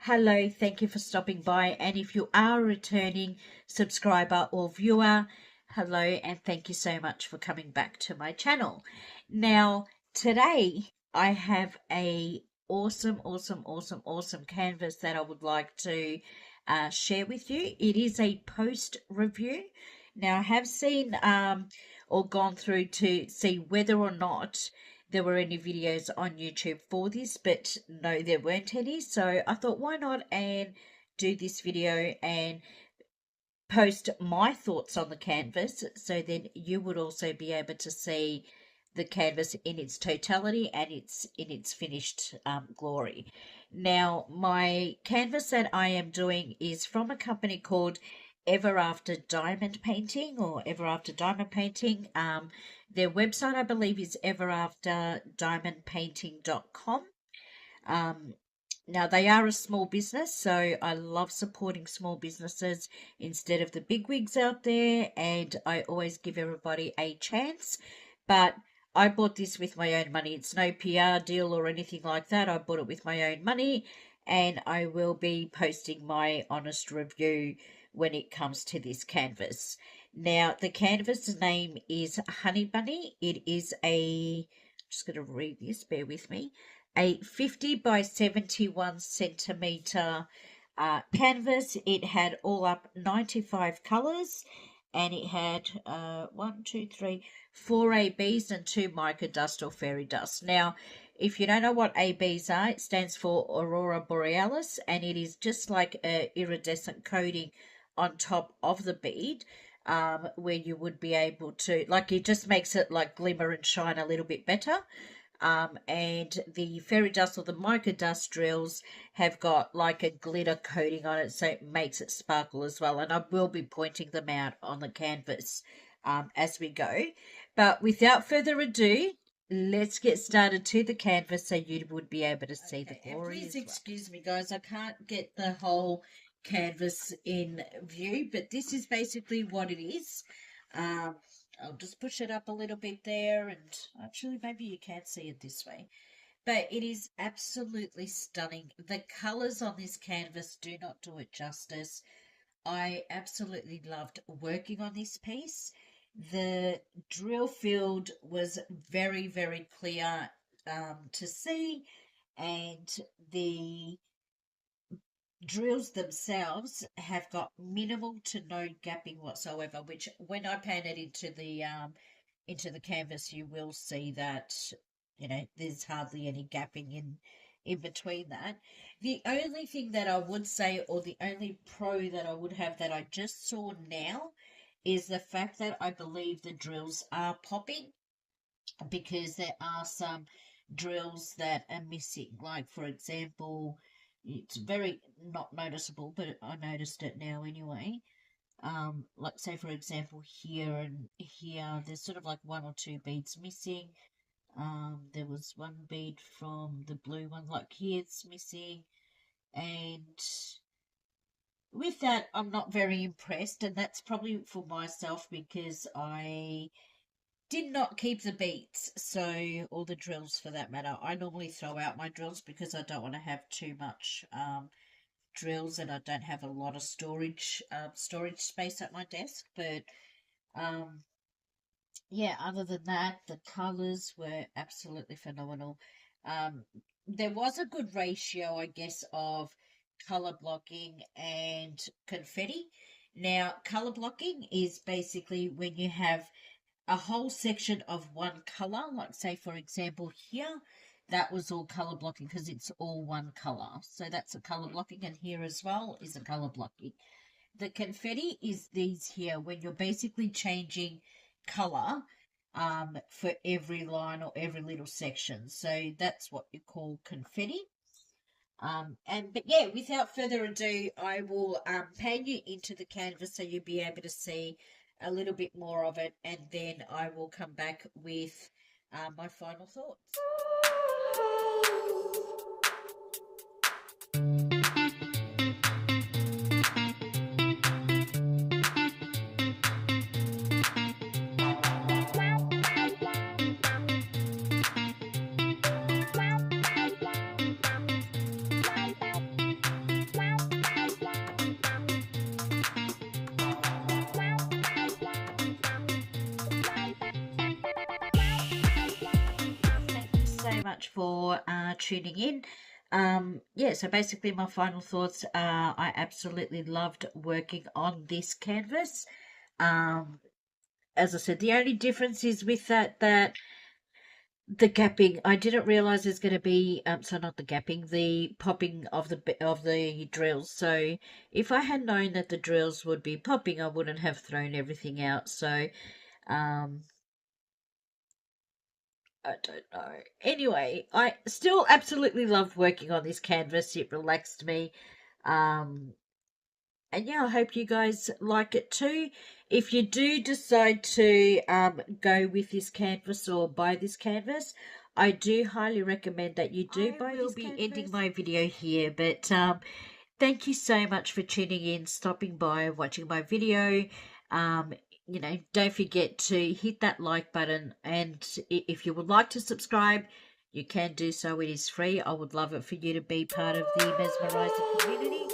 Hello, thank you for stopping by. And if you are a returning subscriber or viewer, hello, and thank you so much for coming back to my channel. Now, today I have a awesome canvas that I would like to share with you. It is a post review. Now, I have seen or gone through to see whether or not there were any videos on YouTube for this, but no, there weren't any. So I thought, why not and do this video and post my thoughts on the canvas, so then you would also be able to see the canvas in its totality and in its finished glory. Now, my canvas that I am doing is from a company called Everafter Diamond Painting or Everafter Diamond Painting. Their website, I believe, is everafterdiamondpainting.com. Now, they are a small business, so I love supporting small businesses instead of the bigwigs out there, and I always give everybody a chance. But I bought this with my own money. It's no PR deal or anything like that. I bought it with my own money, and I will be posting my honest review when it comes to this canvas. Now, the canvas name is Hunny Bunny. It is I'm just going to read this, bear with me. A 50 by 71 centimeter canvas. It had all up 95 colors, and it had 4 ABs and 2 mica dust or fairy dust. Now, if you don't know what ABs are, it stands for Aurora Borealis, and it is just like a iridescent coating on top of the bead, where you would be able to, like, it just makes it like glimmer and shine a little bit better. And the fairy dust or the mica dust drills have got like a glitter coating on it, so it makes it sparkle as well. And I will be pointing them out on the canvas as we go. But without further ado, let's get started to the canvas so you would be able to see the glory. Please excuse me, guys, I can't get the whole canvas in view, but this is basically what it is. I'll just push it up a little bit there, and actually maybe you can see it this way. But it is absolutely stunning. The colours on this canvas do not do it justice. I absolutely loved working on this piece. The drill field was very clear to see, and the drills themselves have got minimal to no gapping whatsoever, which when I pan it into the canvas, you will see that, you know, there's hardly any gapping in between that. The only thing that I would say, or the only pro that I would have that I just saw now, is the fact that I believe the drills are popping, because there are some drills that are missing. Like, for example, it's very not noticeable, but I noticed it now anyway. Like, say, for example, here and here, there's sort of like 1 or 2 beads missing. There was 1 bead from the blue one, like here it's missing. And with that, I'm not very impressed, and that's probably for myself because I did not keep the beats, so, or the drills for that matter. I normally throw out my drills because I don't want to have too much drills, and I don't have a lot of storage space at my desk. But yeah, other than that, the colors were absolutely phenomenal. There was a good ratio, I guess, of color blocking and confetti. Now, color blocking is basically when you have a whole section of one color, like, say, for example, here, that was all color blocking because it's all one color. So that's a color blocking, and here as well is a color blocking. The confetti is these here, when you're basically changing color for every line or every little section. So that's what you call confetti. But yeah, without further ado, I will pan you into the canvas so you'll be able to see a little bit more of it, and then I will come back with my final thoughts. tuning in. Yeah, so basically my final thoughts are I absolutely loved working on this canvas. As I said, the only difference is with that the gapping. I didn't realize there's going to be so not the gapping, the popping of the drills. So if I had known that the drills would be popping, I wouldn't have thrown everything out. So um I don't know. Anyway, I still absolutely loved working on this canvas. It relaxed me. Um and yeah, I hope you guys like it too. If you do decide to go with this canvas or buy this canvas, I do highly recommend that you do buy this canvas. I will be ending my video here, but thank you so much for tuning in, stopping by, watching my video. Um, don't forget to hit that like button, and if you would like to subscribe, you can do so. It is free. I would love it for you to be part of the mesmerizing community.